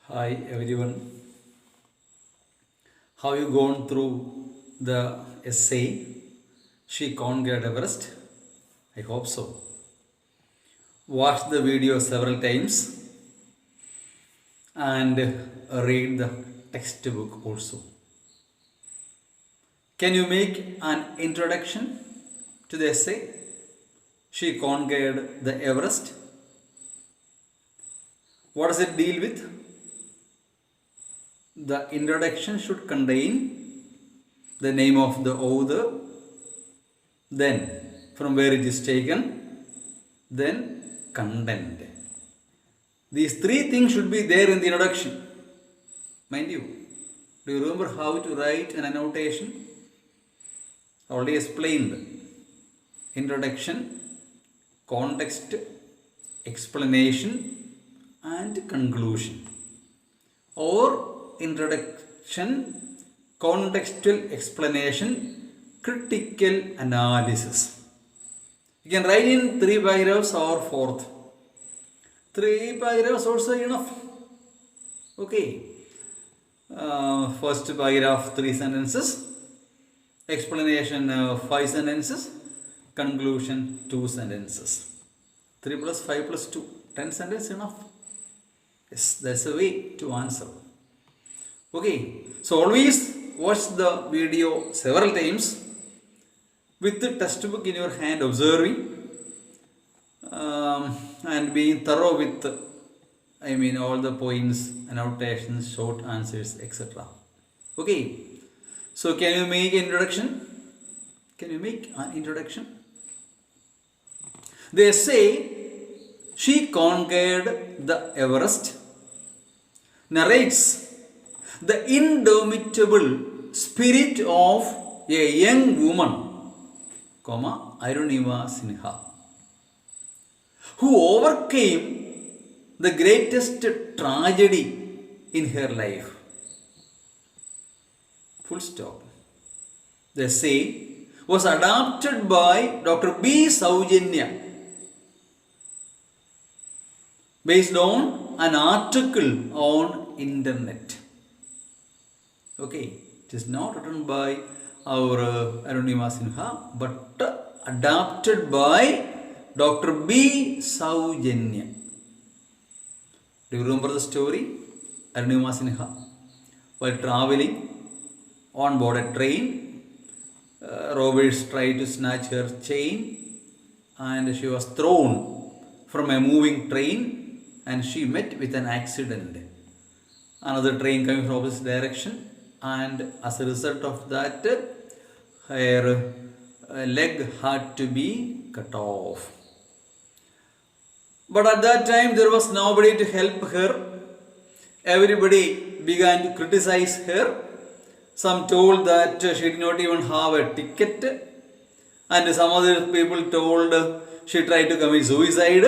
Hi everyone. Have you gone through the essay She Conquered Everest? I hope so. Watch the video several times and read the textbook also. Can you make an introduction to the essay She Conquered the Everest? What does it deal with? The introduction should contain the name of the author, then from where it is taken, then content. These three things should be there in the introduction. Mind you, do you remember how to write an annotation? I already explained. Introduction, context, explanation and conclusion. Or introduction, contextual explanation, critical analysis. You can write in 3 paragraphs or 4th. 3 paragraphs also enough. Okay. First paragraph 3 sentences, explanation 5 sentences, conclusion 2 sentences. 3 plus 5 plus 2, 10 sentences enough. Yes, that's a way to answer. Okay, so always watch the video several times with the textbook in your hand, observing and being thorough with, all the points, annotations, short answers, etc. Okay, so can you make introduction? Can you make an introduction? They say She Conquered the Everest narrates the indomitable spirit of a young woman, Arunima Sinha, who overcame the greatest tragedy in her life. Full stop. The essay was adapted by Dr. B. Sowjanya based on an article on internet. Okay, it is not written by our Arunima Sinha, but adapted by Dr. B. Sowjanya. Do you remember the story? Arunima Sinha, while traveling on board a train, robbers tried to snatch her chain and she was thrown from a moving train and she met with an accident. Another train coming from opposite direction, and as a result of that, her leg had to be cut off. But at that time there was nobody to help her. Everybody began to criticize her. Some told that she did not even have a ticket, and some other people told she tried to commit suicide,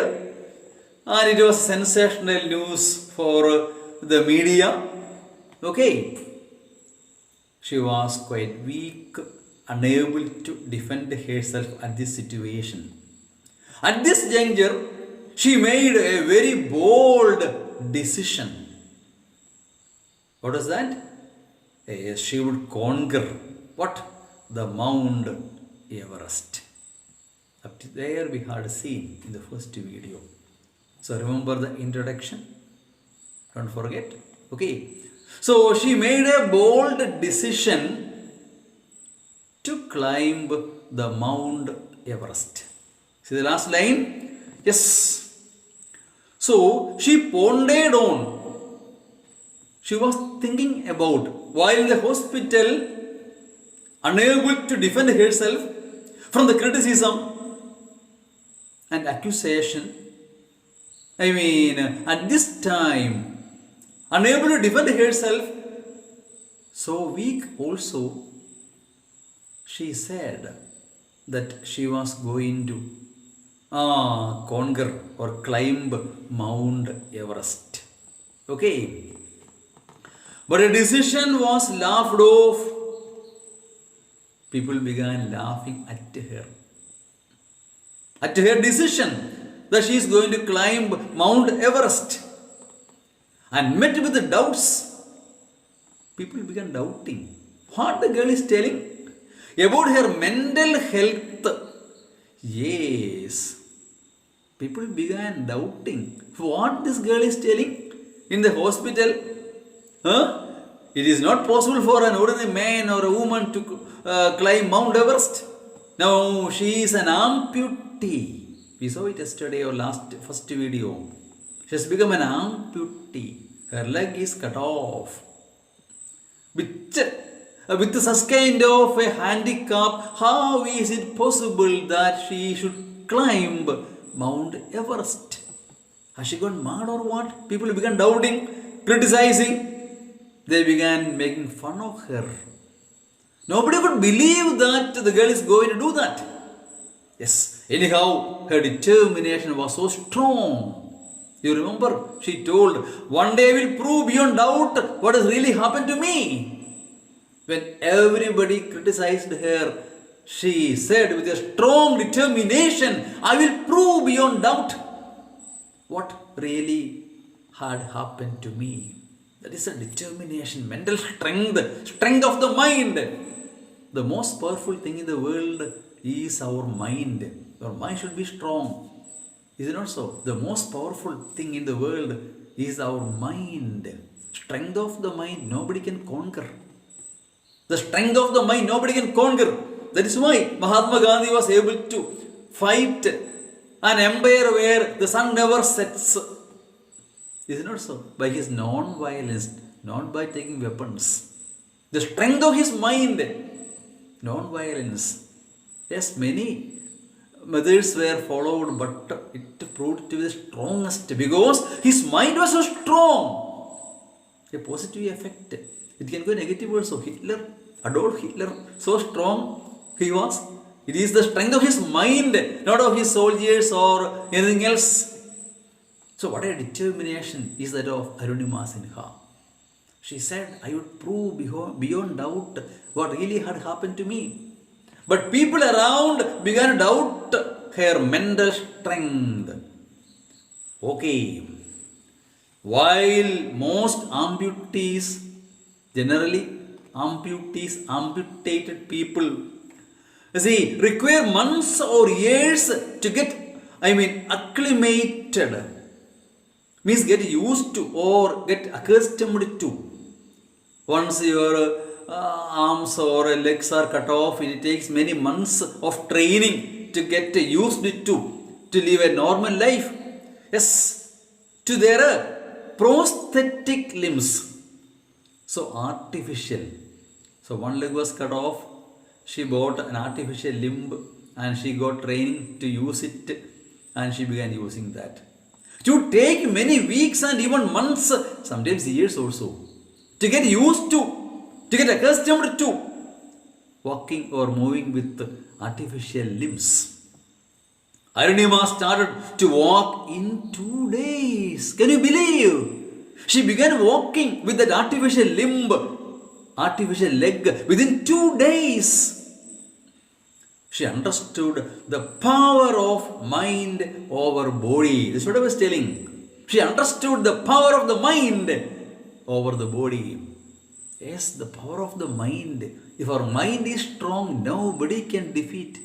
and it was sensational news for the media. Okay. She was quite weak, unable to defend herself at this situation. At this juncture, she made a very bold decision. What was that? Yes, she would conquer what? The Mount Everest. Up to there we had seen in the first video. So remember the introduction. Don't forget. Okay. So she made a bold decision to climb the Mount Everest. See the last line? Yes. So she pondered on. She was thinking about, while in the hospital, unable to defend herself from the criticism and accusation. At this time, unable to defend herself, so weak also, she said that she was going to conquer or climb Mount Everest. Okay. But a decision was laughed off. People began laughing at her. At her decision that she is going to climb Mount Everest. and met with the doubts. People began doubting what the girl is telling about her mental health. Yes, people began doubting what this girl is telling in the hospital. Huh? It is not possible for an ordinary man or a woman to climb Mount Everest. Now she is an amputee. We saw it yesterday or first video. She has become an amputee. Her leg is cut off. With such kind of a handicap, how is it possible that she should climb Mount Everest? Has she gone mad or what? People began doubting, criticizing. They began making fun of her. Nobody could believe that the girl is going to do that. Yes, anyhow, her determination was so strong. You remember, she told, one day I will prove beyond doubt what has really happened to me. When everybody criticized her, she said with a strong determination, I will prove beyond doubt what really had happened to me. That is a determination, mental strength of the mind. The most powerful thing in the world is our mind. Our mind should be strong. Is it not so? The most powerful thing in the world is our mind. Strength of the mind, nobody can conquer. The strength of the mind, nobody can conquer. That is why Mahatma Gandhi was able to fight an empire where the sun never sets. Is it not so? By his non-violence, not by taking weapons. The strength of his mind, non-violence. Yes, many methods were followed, but it proved to be the strongest because his mind was so strong. A positive effect. It can go negative also. Adolf Hitler, so strong he was. It is the strength of his mind, not of his soldiers or anything else. So what a determination is that of Arunima Sinha. She said, I would prove beyond doubt what really had happened to me. But people around began to doubt her mental strength. Okay. While most amputees, generally amputated people, require months or years to get, acclimated. Means get used to or get accustomed to. Once your arms or legs are cut off, it takes many months of training to get used to live a normal life. Yes, to their prosthetic limbs. So artificial. So one leg was cut off, she bought an artificial limb and she got training to use it and she began using that. To take many weeks and even months, sometimes years also, to get used to get accustomed to walking or moving with artificial limbs. Arunima started to walk in 2 days. Can you believe? She began walking with that artificial limb, artificial leg within 2 days. She understood the power of mind over body. This is what I was telling. She understood the power of the mind over the body. Yes, the power of the mind. If our mind is strong, nobody can defeat.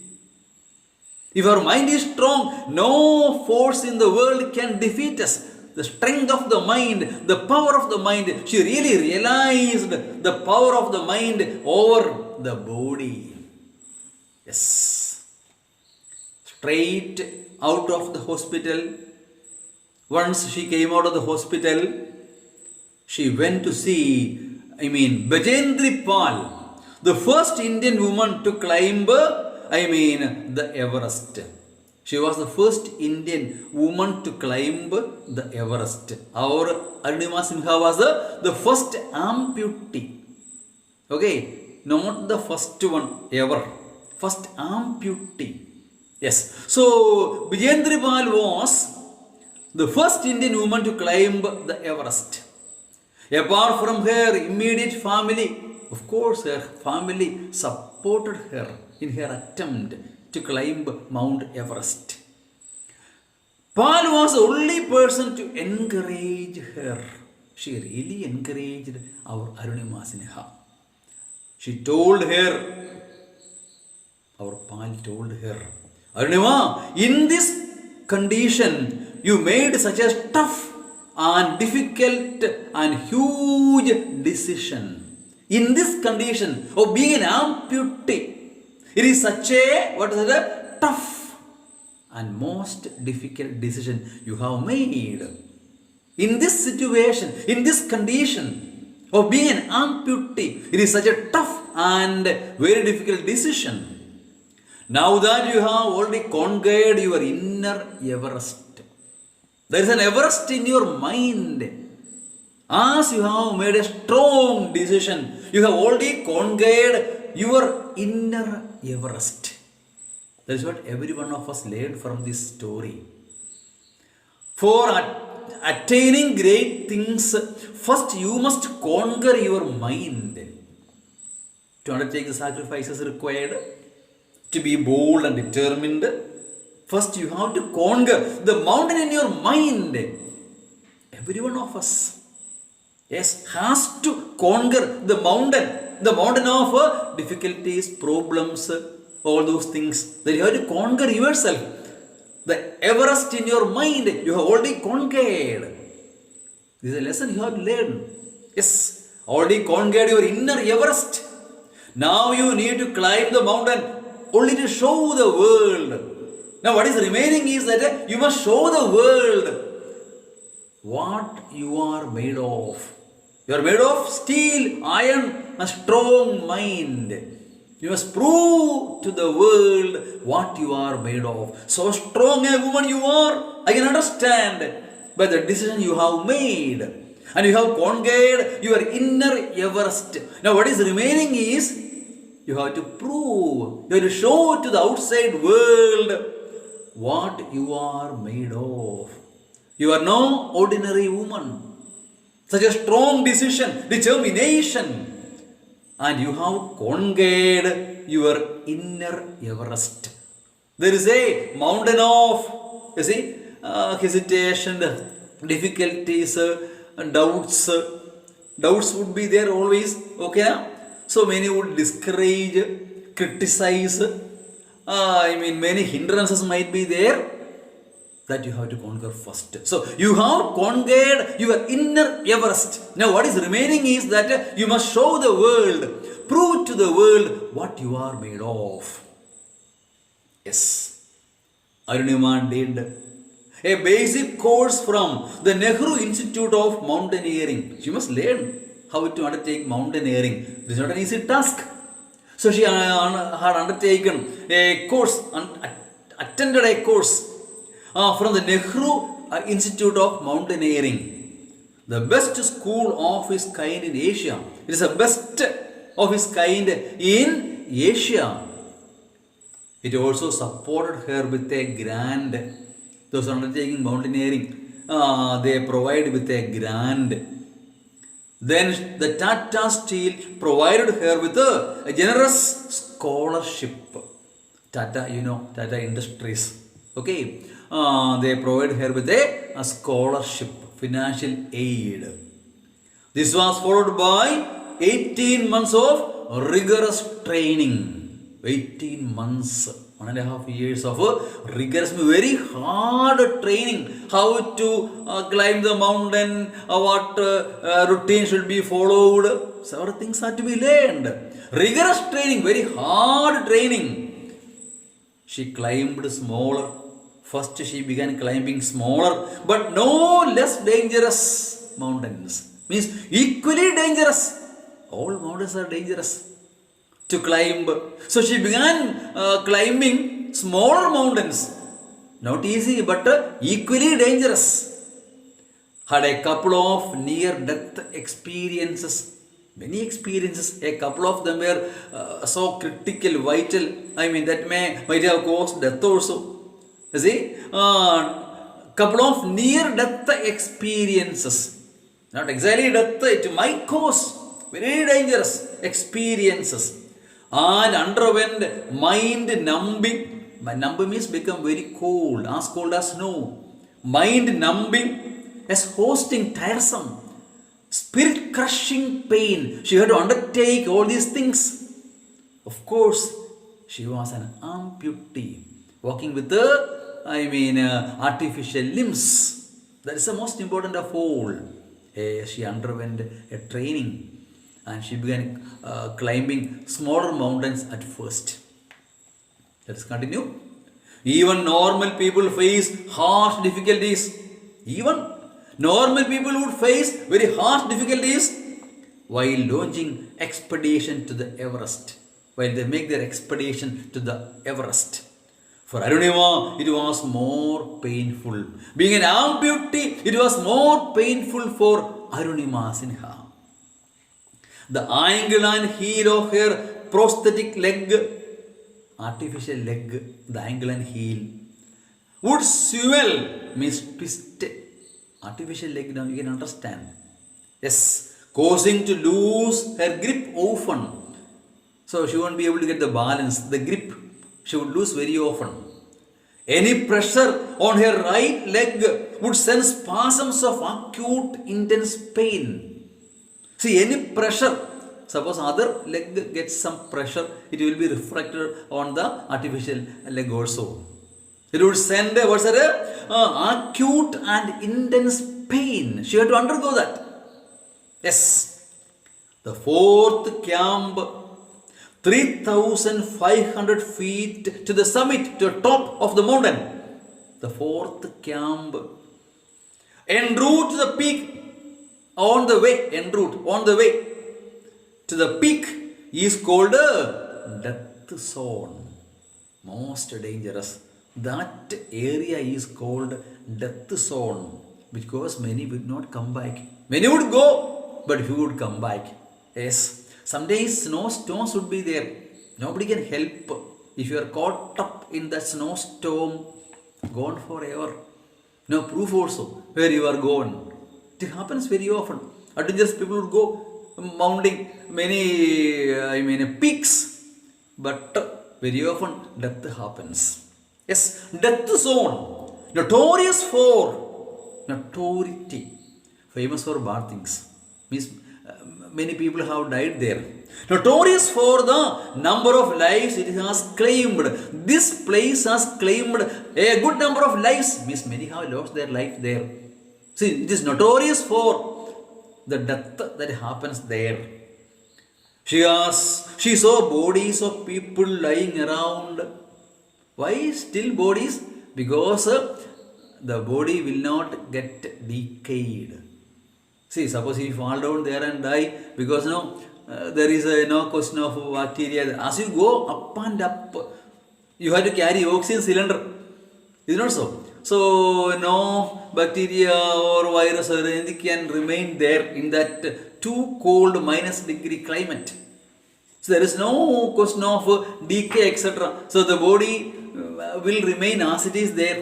If our mind is strong, no force in the world can defeat us. The strength of the mind, the power of the mind. She really realized the power of the mind over the body. Yes. Straight out of the hospital. Once she came out of the hospital, she went to see, Bajendri Pal, the first Indian woman to climb, the Everest. She was the first Indian woman to climb the Everest. Our Arunima Sinha was the first amputee. Okay, not the first one ever. First amputee. Yes. So, Bajendri Pal was the first Indian woman to climb the Everest. Apart from her immediate family, of course, her family supported her in her attempt to climb Mount Everest. Pal was the only person to encourage her. she really encouraged our Arunima Sinha. She told her, our Pal told her, Arunima, in this condition, you made such a tough and difficult and huge decision. In this condition of being an amputee, it is such a, tough and most difficult decision you have made. In this situation, in this condition of being an amputee, it is such a tough and very difficult decision. Now that you have already conquered your inner Everest, there is an Everest in your mind. As you have made a strong decision, you have already conquered your inner Everest. That is what every one of us learned from this story. For attaining great things, first you must conquer your mind. To undertake the sacrifices required, to be bold and determined, first you have to conquer the mountain in your mind. Every one of us, yes, has to conquer the mountain of difficulties, problems, all those things. Then you have to conquer yourself. The Everest in your mind, you have already conquered. This is a lesson you have to learn. Yes, already conquered your inner Everest. Now you need to climb the mountain only to show the world. Now what is remaining is that you must show the world what you are made of. You are made of steel, iron, a strong mind. You must prove to the world what you are made of. So strong a woman you are, I can understand, by the decision you have made. And you have conquered your inner Everest. Now what is remaining is, you have to prove, you have to show to the outside world what you are made of. You are no ordinary woman. Such a strong decision, determination. And you have conquered your inner Everest. There is a mountain of, hesitation, difficulties, doubts. Doubts would be there always, okay? So many would discourage, criticize. Many hindrances might be there that you have to conquer first. So you have conquered your inner Everest. Now what is remaining is that you must show the world, prove to the world what you are made of. Yes, Arunima did a basic course from the Nehru Institute of Mountaineering. She must learn how to undertake mountaineering. This is not an easy task. So she had undertaken a course, attended a course from the Nehru Institute of Mountaineering, the best school of its kind in Asia. It is the best of its kind in Asia. It also supported her with a grant. Those undertaking mountaineering, they provide with a grant. Then the Tata Steel provided her with a generous scholarship. Tata, Tata Industries. Okay. They provide her with a scholarship, financial aid. This was followed by 18 months of rigorous training. 18 months, 1.5 years of rigorous, very hard training. How to climb the mountain, what routine should be followed. Several things had to be learned. Rigorous training, very hard training. She climbed smaller. First she began climbing smaller but no less dangerous mountains. Means equally dangerous. All mountains are dangerous to climb. So she began climbing smaller mountains. Not easy but equally dangerous. Had a couple of near-death experiences. Many experiences. A couple of them were so critical, vital. That might have caused death also. You see, couple of near-death experiences. Not exactly death, it might cause very dangerous experiences. And underwent mind numbing. Numbing means become very cold as snow. Mind numbing as hosting tiresome spirit-crushing pain. She had to undertake all these things. Of course, she was an amputee, walking with artificial limbs. That is the most important of all. She underwent a training and she began climbing smaller mountains at first. Let us continue. Even normal people face harsh difficulties. Even normal people would face very harsh difficulties while launching expedition to the Everest. While they make their expedition to the Everest. For Arunima, it was more painful. Being an amputee, it was more painful for Arunima Sinha. The ankle and heel of her prosthetic leg, artificial leg, the ankle and heel, would swell, means twist. Artificial leg, now you can understand. Yes, causing to lose her grip often. So she won't be able to get the balance, the grip. She would lose very often. Any pressure on her right leg would send spasms of acute, intense pain. See, any pressure, suppose other leg gets some pressure, it will be reflected on the artificial leg also. It would send acute and intense pain. She had to undergo that. Yes. The fourth camp, 3,500 feet to the summit, to the top of the mountain. The fourth camp, en route to the peak, on the way to the peak is called a death zone. Most dangerous. That area is called death zone because many would not come back. Many would go, but few would come back. Yes. Some days snowstorms would be there. Nobody can help. If you are caught up in that snowstorm, gone forever. No proof also where you are gone. It happens very often. Adventurous people would go mounting many peaks, but very often death happens. Yes, death zone, notorious for notoriety, famous for bad things. Means many people have died there. Notorious for the number of lives it has claimed. This place has claimed a good number of lives. Means many have lost their life there. See, it is notorious for the death that happens there. She saw bodies of people lying around. Why still bodies? Because the body will not get decayed. See, suppose you fall down there and die, because there is no question of bacteria. As you go up and up, you have to carry oxygen cylinder. Is it not so? So no bacteria or virus or anything can remain there in that too cold -degree climate. So there is no question of decay, etc. So the body will remain as it is there.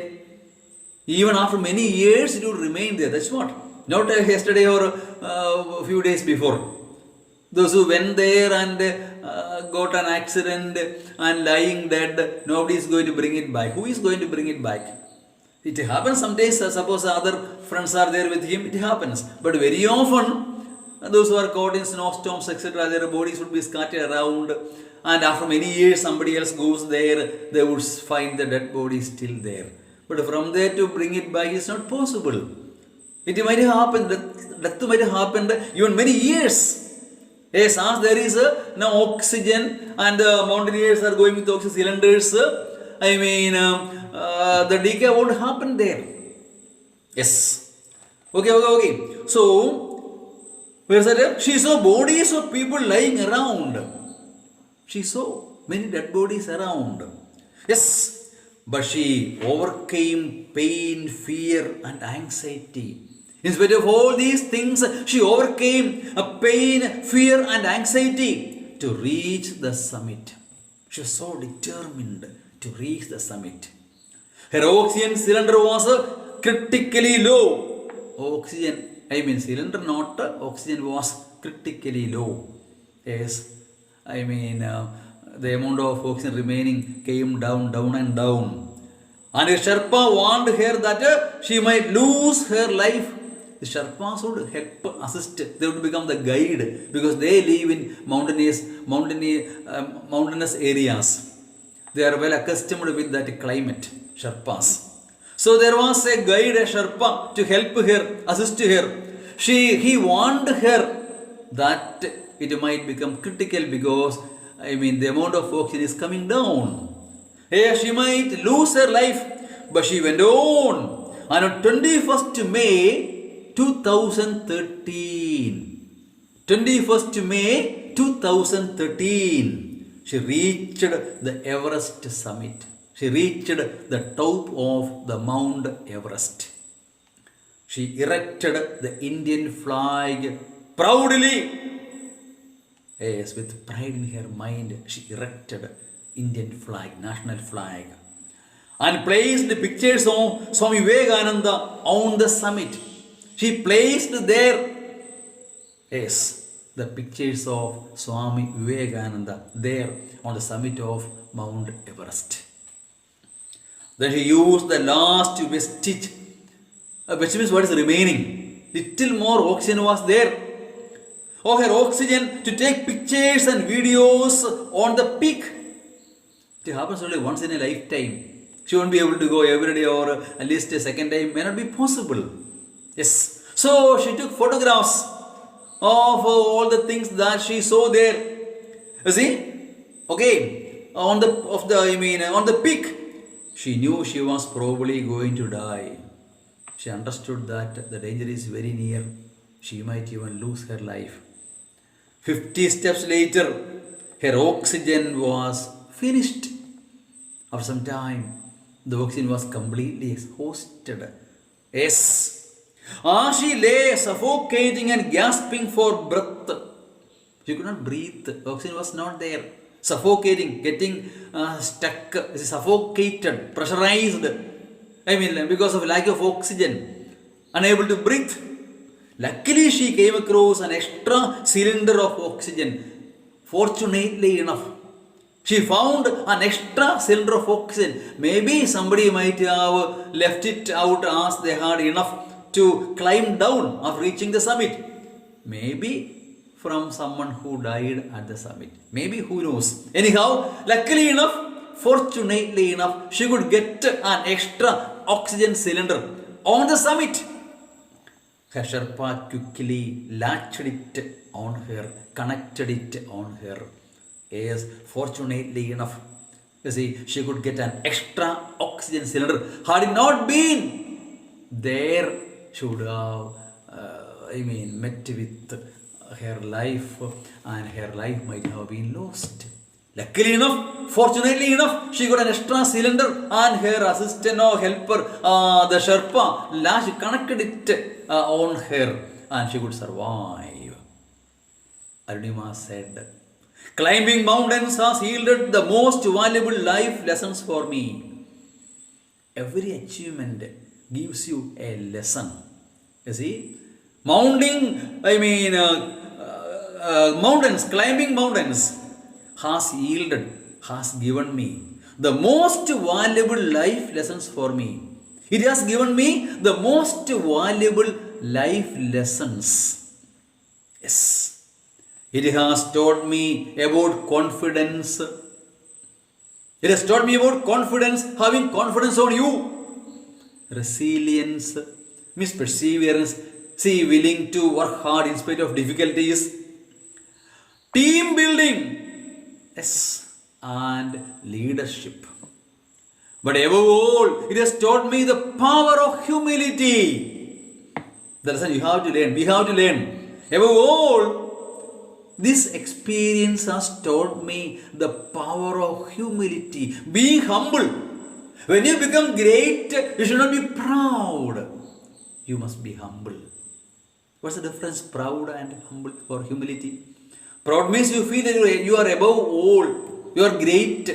Even after many years, it will remain there. That's what. Not yesterday or a few days before. Those who went there and got an accident and lying dead, nobody is going to bring it back. Who is going to bring it back? It happens some days. Suppose other friends are there with him, it happens. But very often, those who are caught in snowstorms, etc., their bodies would be scattered around. And after many years, somebody else goes there, they would find the dead body still there. But from there to bring it back is not possible. It might happen, death might have happened even many years. Yes, as there is no oxygen and the mountaineers are going with oxygen cylinders, the decay won't happen there. Yes. Okay. So, where is that? She saw bodies of people lying around. She saw many dead bodies around. Yes. But she overcame pain, fear, and anxiety. In spite of all these things, she overcame a pain, fear, and anxiety to reach the summit. She was so determined to reach the summit. Her oxygen cylinder was critically low. Cylinder, not oxygen, was critically low. Yes, the amount of oxygen remaining came down and down. And a Sherpa warned her that she might lose her life the Sherpas would help, assist. They would become the guide because they live in mountainous areas. They are well accustomed with that climate, Sherpas. So there was a guide, a Sherpa, to help her, assist her. He warned her that it might become critical because, the amount of oxygen is coming down. She might lose her life, but she went on. And on 21st May 2013, 21st May 2013, she reached the Everest summit. She reached the top of the Mount Everest. She erected the Indian flag proudly. Yes, with pride in her mind, she erected Indian flag, national flag, and placed the pictures of Swami Vivekananda on the summit. She placed there, yes, the pictures of Swami Vivekananda there on the summit of Mount Everest. Then she used the last vestige, which means what is remaining. Little more oxygen was there. Of her oxygen to take pictures and videos on the peak. It happens only once in a lifetime. She won't be able to go every day or at least a second time. May not be possible. Yes. So she took photographs of all the things that she saw there. You see? Okay. On the peak, she knew she was probably going to die. She understood that the danger is very near. She might even lose her life. 50 steps later, her oxygen was finished. After some time, the oxygen was completely exhausted. Yes. As she lay suffocating and gasping for breath, she could not breathe. Oxygen was not there. Suffocating, getting stuck, suffocated, pressurized. Because of lack of oxygen, unable to breathe. Luckily, she came across an extra cylinder of oxygen. Fortunately enough, she found an extra cylinder of oxygen. Maybe somebody might have left it out as they had enough to climb down after reaching the summit. Maybe from someone who died at the summit. Maybe, who knows. Anyhow, luckily enough, fortunately enough, she could get an extra oxygen cylinder on the summit. Her Sherpa quickly latched it on her, connected it on her. Yes, fortunately enough, you see, she could get an extra oxygen cylinder. Had it not been there, she would have, met with her life, and her life might have been lost. Luckily enough, fortunately enough, she got an extra cylinder, and her assistant or helper, the Sherpa, connected it on her, and she could survive. Arunima said, "Climbing mountains has yielded the most valuable life lessons for me." Every achievement gives you a lesson. You see, climbing mountains has given me the most valuable life lessons for me. It has given me the most valuable life lessons. Yes. It has taught me about confidence. It has taught me about confidence, having confidence on you. Resilience, perseverance, willing to work hard in spite of difficulties. Team building, yes, and leadership. But above all, it has taught me the power of humility. The lesson you have to learn, we have to learn. Above all, this experience has taught me the power of humility, being humble. When you become great, you should not be proud. You must be humble. What's the difference, proud and humble, or humility? Proud means you feel that you are above all, you are great.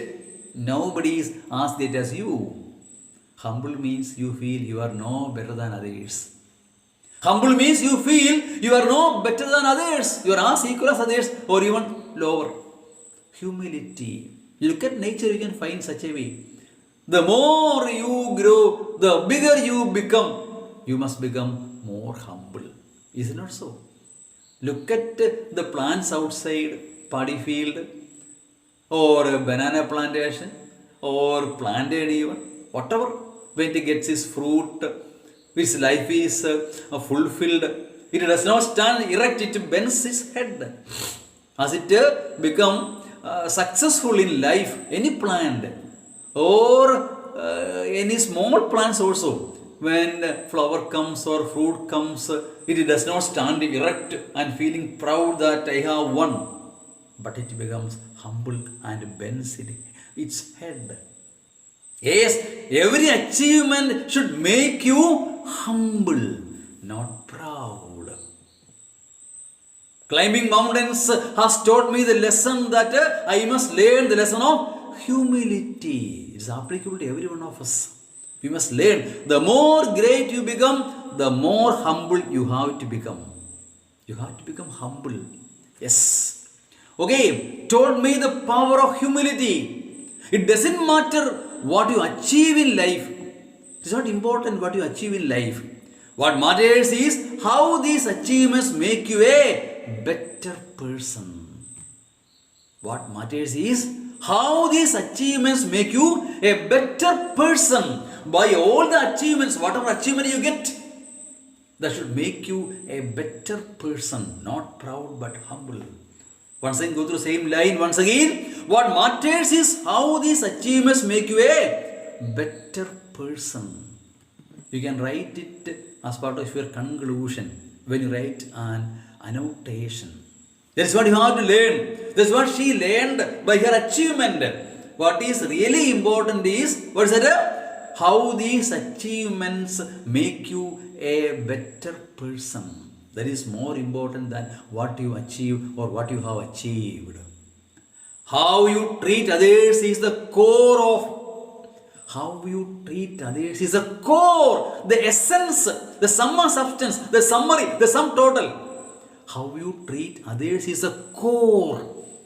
Nobody is as great as you. Humble means you feel you are no better than others. Humble means you feel you are no better than others. You are as equal as others or even lower. Humility. You look at nature, you can find such a way. The more you grow, the bigger you become. You must become more humble. Is it not so? Look at the plants outside, paddy field, or a banana plantation, or planted even, whatever. When it gets its fruit, its life is fulfilled, it does not stand erect, it bends its head. As it become successful in life, any plant or any small plants also, when flower comes or fruit comes, it does not stand erect and feeling proud that I have won, but it becomes humble and bends its head. Yes, every achievement should make you humble, not proud. Climbing mountains has taught me the lesson that I must learn the lesson of humility. It's applicable to every one of us. We must learn. The more great you become, the more humble you have to become. You have to become humble. Yes. Okay, taught me the power of humility. It doesn't matter what you achieve in life. It is not important what you achieve in life. What matters is how these achievements make you a better person. What matters is how these achievements make you a better person. By all the achievements, whatever achievement you get, that should make you a better person, not proud but humble. Once again, go through the same line once again. What matters is how these achievements make you a better person. You can write it as part of your conclusion when you write an annotation. That's what you have to learn. That's what she learned by her achievement. What is really important is, what is it? How these achievements make you a better person. That is more important than what you achieve or what you have achieved. How you treat others is the core of. How you treat others is the core, the essence, the summa substance, the summary, the sum total. How you treat others is the core,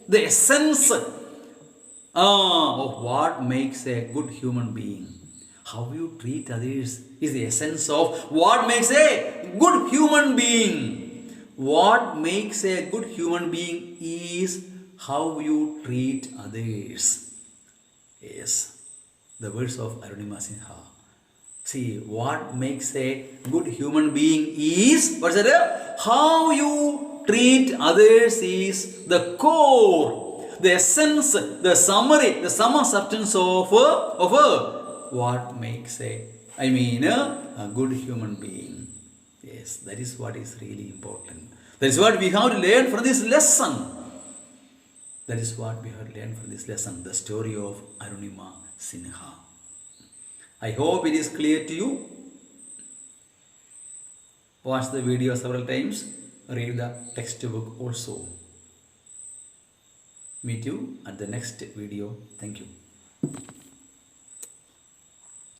the essence of what makes a good human being. How you treat others is the essence of what makes a good human being. What makes a good human being is how you treat others. Yes, the words of Arunima Sinha. See, what makes a good human being is, what's that? How you treat others is the core, the essence, the summary, the sum substance of what makes a good human being. Yes, that is what is really important. That is what we have to learn from this lesson. That is what we have to learn from this lesson, the story of Arunima Sinha. I hope it is clear to you. Watch the video several times. Read the textbook also. Meet you at the next video. Thank you.